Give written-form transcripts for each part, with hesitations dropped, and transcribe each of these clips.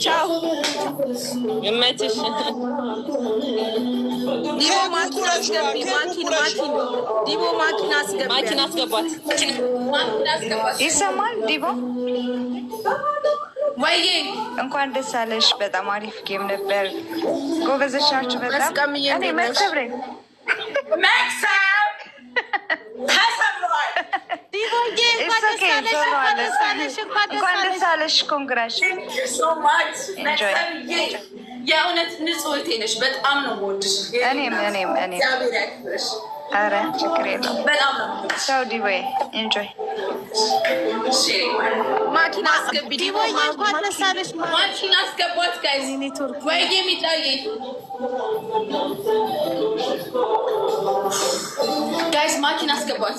ቻው ይመችሽ። ዲቦ ማኪና አስገቢ። ዲቦ ማኪና አስገባት። ይሰማል ዲቦ ወይ እንኳን ደስ አለሽ። በጣም አሪፍ ጌም ነበር። ጎበዞች ናችሁ በጣም። እኔ መክሰብ ነኝ። እንኳን ደስ አለሽ። ኮንግራሽ የእውነት ንጹህ ነሽ። በጣም ነው የምወድሽ። እኔም ኧረ ችግር የለውም። በጣም ነው ሰው ዲቦዬ ኢንጆይ ማኪና አስገቢ። ዲቦ እንኳን ደስ አለሽ። ማኪና አስገባት ጋይዝ። ወይ የሚጣዬ ጋይዝ ማኪና አስገባት።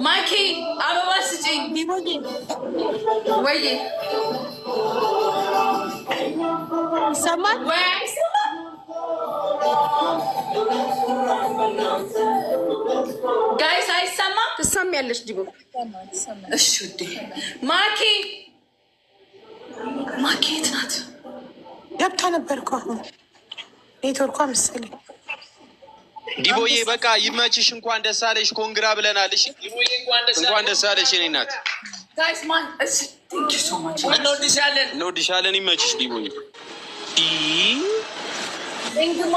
ማኪ አበባ ስጪኝ። ዲቦዬ ወይ ይሰማል ወይ ጋይስ አይሰማም? ትሰሚያለሽ ዲቦ? እሺ ውዴ። ማኪ የት ናት? ገብታ ነበር እኮ አሁን ኔትወርኳ መሰለኝ። ዲቦዬ በቃ ይመችሽ። እንኳን ደስ አለሽ። ኮንግራ ብለናል። እሺ እንኳን ደስ አለሽ የኔ እናት። ጋይስ ማን እሺ ቴንክ ዩ ሶ ማች። እንወድሻለን። ይመችሽ ዲቦዬ። እንግማ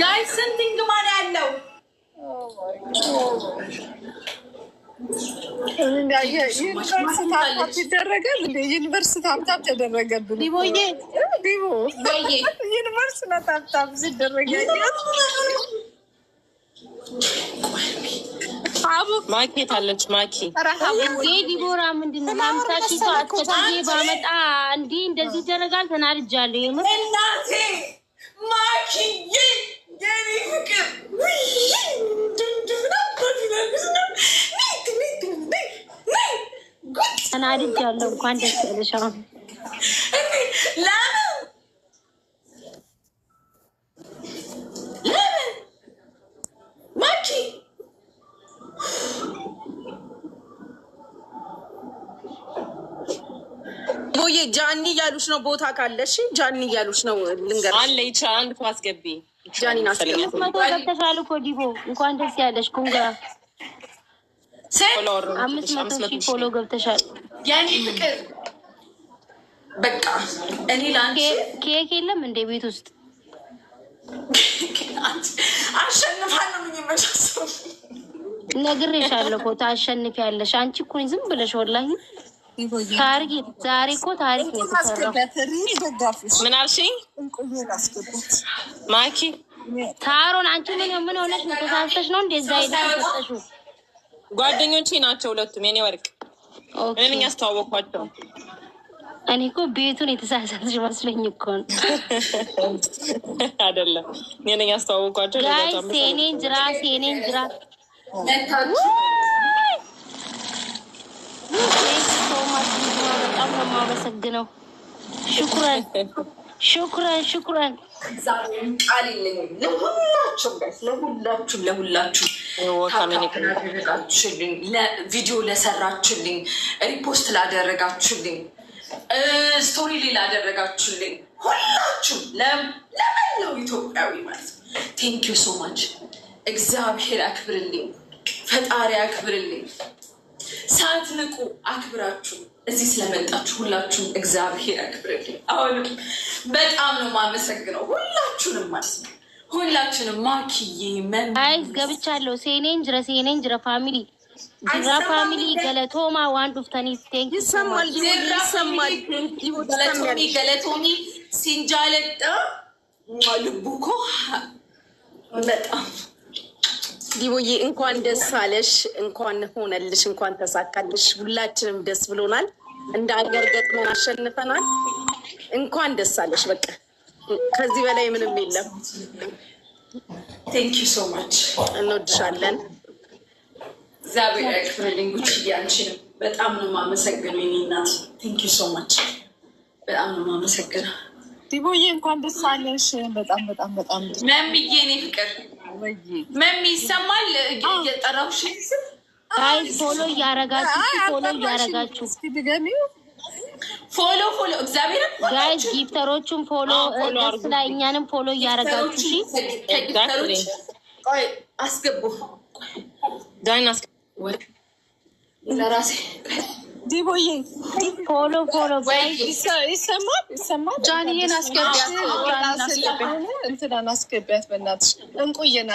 ጋይስ ስንት እንግማን ያለው ዩኒቨርሲቲ ታፕታፕ ተደረገብን። ዲቦዬ ዩኒቨርሲቲ ታፕታፕ ሲደረገ ማኬት አለች። ማኪ ዲቦራ ምንድነው ሀምሳ ሺህ ሰው አስከትዬ ባመጣ እንዲህ እንደዚህ ይደረጋል? ተናድጃለሁ። የምር እናቴ ማኪዬ የኔ ፍቅር ተናድጃለሁ። እንኳን ደስ ያለሽ። አሁን ለምን ማኪ ቦዬ ጃኒ እያሉሽ ነው። ቦታ ካለሽ ጃኒ እያሉሽ ነው። ልንገርሽ አለ ይቻላል። አንድ ኳስ ገቢ ጃኒ ናት። 500 ገብተሻል እኮ ዲቦ። እንኳን ደስ ያለሽ። ኮንግራ 500 ሺህ ፎሎ ገብተሻል። ያኔ ፍቅር በቃ እኔ ላንቺ ኬክ የለም እንደ ቤት ውስጥ አሸንፋለሁ። ምን ይመሻሰው ነግሬሻለሁ እኮ ታሸንፊያለሽ። አንቺ እኮ ዝም ብለሽ ወላሂ ታሪክ ዛሬ እኮ ታሪክ ነው የተሰራው። ምን አልሽኝ ማኪ? ታሮን አንቺ ምን ሆነሽ ነው? ተሳስተሽ ነው እንደዛ ይደረሰሽው? ጓደኞቼ ናቸው ሁለቱም የኔ ወርቅ። እኔ ነኝ ያስተዋወቅኳቸው። እኔ እኮ ቤቱን የተሳሳተሽ መስሎኝ እኮ ነው። አይደለም እኔ ነኝ ያስተዋወቅኳቸው። ጋይስ ሴኔን ጅራ በጣም ነው የማመሰግነው። ሹክራን ቃል የለኝም። ለሁላችሁም ላደረጋችሁልኝ፣ ቪዲዮ ለሰራችሁልኝ፣ ሪፖስት ላደረጋችሁልኝ፣ ስቶሪ ላይ ላደረጋችሁልኝ ሁላችሁም ለመላው ኢትዮጵያዊ ማለት ነው ቴንክ ዩ ሶ ማች። እግዚአብሔር አክብርልኝ፣ ፈጣሪ አክብርልኝ። ሳትንቁ አክብራችሁ እዚህ ስለመጣችሁ ሁላችሁም እግዚአብሔር አክብርልኝ። አሁንም በጣም ነው የማመሰግነው ሁላችሁንም ማለት ነው። ሁላችሁንም ማኪዬ ጋይስ ገብቻለሁ። ሴኔን ጅረ ፋሚሊ ጅራ ፋሚሊ ገለቶማ ዋን ዱፍተኒ ቴንክ ዩ ይሰማል። ገለቶሚ ሲንጃለጣ ልቡኮ በጣም ዲቦዬ እንኳን ደስ አለሽ፣ እንኳን ሆነልሽ፣ እንኳን ተሳካልሽ። ሁላችንም ደስ ብሎናል። እንደ ሀገር ገጥመን አሸንፈናል። እንኳን ደስ አለሽ። በቃ ከዚህ በላይ ምንም የለም። ቴንክ ዩ ሶ ማች። እንወድሻለን። እግዚአብሔር ያክብርልኝ። ጉቺዬ አንቺንም በጣም ነው የማመሰግነው የኔ እናት። ቴንክ ዩ ሶ ማች። በጣም ነው የማመሰግነው ዲቦዬ። እንኳን ደስ አለሽ። በጣም መምዬ እኔ ፍቅር መሚ ይሰማል እየጠራሁሽ ጋይስ ፎሎ እያረጋችሁ ፎሎ እግዚአብሔር ጋይስ ጊፍተሮቹን ፎሎ ደስ ላይ እኛንም ፎሎ እያረጋችሁ ከጊፍተሮች ቆይ አስገቡ ዳይና ለራሴ ዲቦዬ ፎሎ ጋይስ ይሰማል ጃኒዬን አስገቢያት እንትናን አስገቢያት በእናትሽ እንቁዬን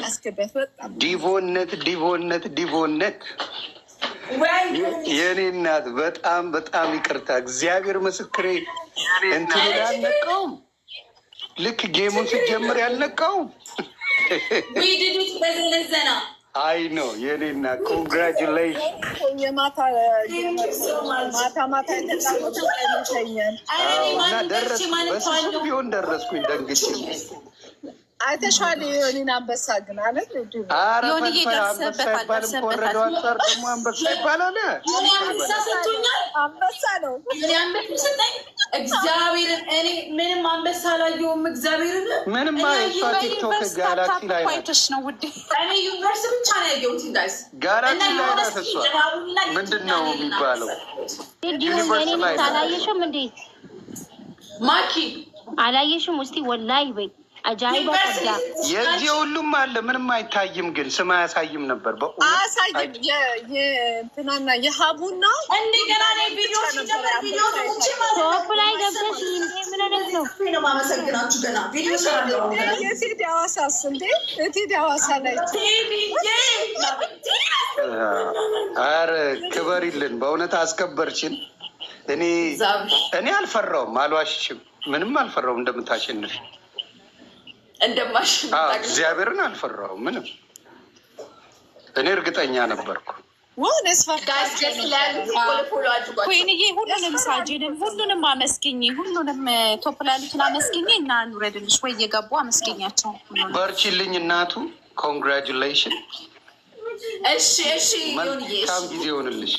አስገቢያት በጣም ዲቦነት የኔ እናት በጣም ይቅርታ እግዚአብሔር ምስክሬ እንትን ያልነቃውም ልክ ጌሙን ስጀምር ያልነቃውም ዊድዲት በዘነዘና አይ ነው የኔ እናት ኮንግራጁሌሽን የማታ ይተኛል እና ደረስኩ በስሱ ቢሆን ደረስኩኝ ደንግጬ አይተሻል የሆኒን አንበሳ ግን አለ ዮኒ አንበሳ ይባልም ከወረደው አንጻር ደግሞ አንበሳ ይባላል አንበሳ ነው እግዚአብሔርን እኔ ምንም አንበሳ አላየሁም እግዚአብሔርን ምንም እሷ ቲክቶክ ጋላክሲ ላይ ነው ውዴ እኔ ዩኒቨርስ ብቻ ነው ያየሁት ጋይስ ጋላክሲ ላይ ናት እሷ ምንድን ነው የሚባለው ዩኒቨርስ ላይ አላየሽም እንዴ ማኪ አላየሽም እስቲ ወላሂ በይ አጃይባ ታዳ የዚህ ሁሉም አለ ምንም አይታይም ግን ስም አያሳይም ነበር አሳይም የእንትናና የሀቡና እንደገና ነው ቪዲዮ ሲጀምር ቪዲዮ ቶፕ ላይ ገብተሽ እንዴ ምን ነው ነው ማመሰግናችሁ ገና ቪዲዮ ሰራው የቴዲ ሐዋሳስ እንዴ የቴዲ ሐዋሳ ላይ ኧረ ክበሪልን በእውነት አስከበርችን እኔ አልፈራውም አልዋሽሽም ምንም አልፈራውም እንደምታሸንፍ እግዚአብሔርን አልፈራሁም ምንም እኔ እርግጠኛ ነበርኩ ኮይንዬ ሁሉንም ሳጅንን ሁሉንም አመስግኝ ሁሉንም ቶፕ ላሉትን አመስግኝ እና እንውረድልሽ ወይ የገቡ አመስገኛቸው በርቺልኝ እናቱ ኮንግራጁሌሽን እሺ መልካም ጊዜ ይሆንልሽ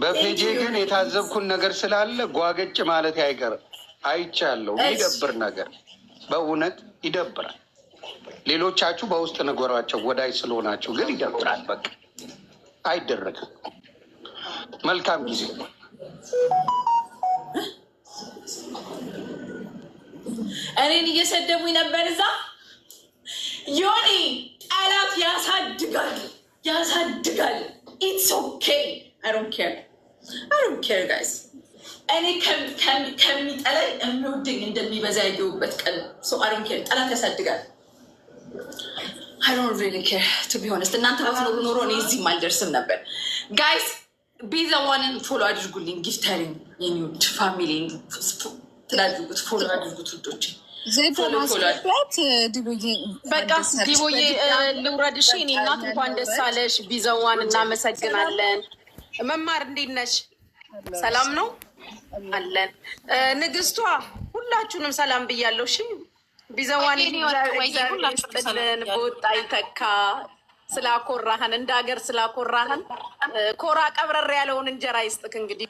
በፔጄ ግን የታዘብኩን ነገር ስላለ ጓገጭ ማለት አይቀርም አይቻለሁ የሚደብር ነገር በእውነት ይደብራል ሌሎቻችሁ በውስጥ ነገሯቸው ወዳይ ስለሆናችሁ ግን ይደብራል በቃ አይደረግም መልካም ጊዜ እኔን እየሰደቡኝ ነበር እዛ ዮኒ ጠላት ያሳድጋል ኢትስ ኦኬ አይ ዶንት ኬር ጋይስ እኔ ከሚጠላይ የሚወደኝ እንደሚበዛ ያየሁበት ቀን ሰው አይ ዶንት ኬር ጠላት ያሳድጋል አይ ዶንት ሪሊ ኬር ቱ ቢ ሆነስት እናንተ ባትኖሩ ኖሮ እኔ እዚህም አልደርስም ነበር ጋይስ ቢዘዋንን ፎሎ አድርጉልኝ ጊፍተሪን የሚወድ ፋሚሊ ትላድርጉት ፎሎ አድርጉት ውዶች በቃ ዲቦዬ ልውረድሽ እኔ እናት እንኳን ደስ አለሽ ቢዘዋን እናመሰግናለን መማር እንዴት ነሽ ሰላም ነው አለን ንግስቷ ሁላችሁንም ሰላም ብያለሁ እሺ ቢዘዋን በወጣ ይተካ ስላኮራህን እንደ ሀገር ስላኮራህን ኮራ ቀብረር ያለውን እንጀራ ይስጥክ እንግዲህ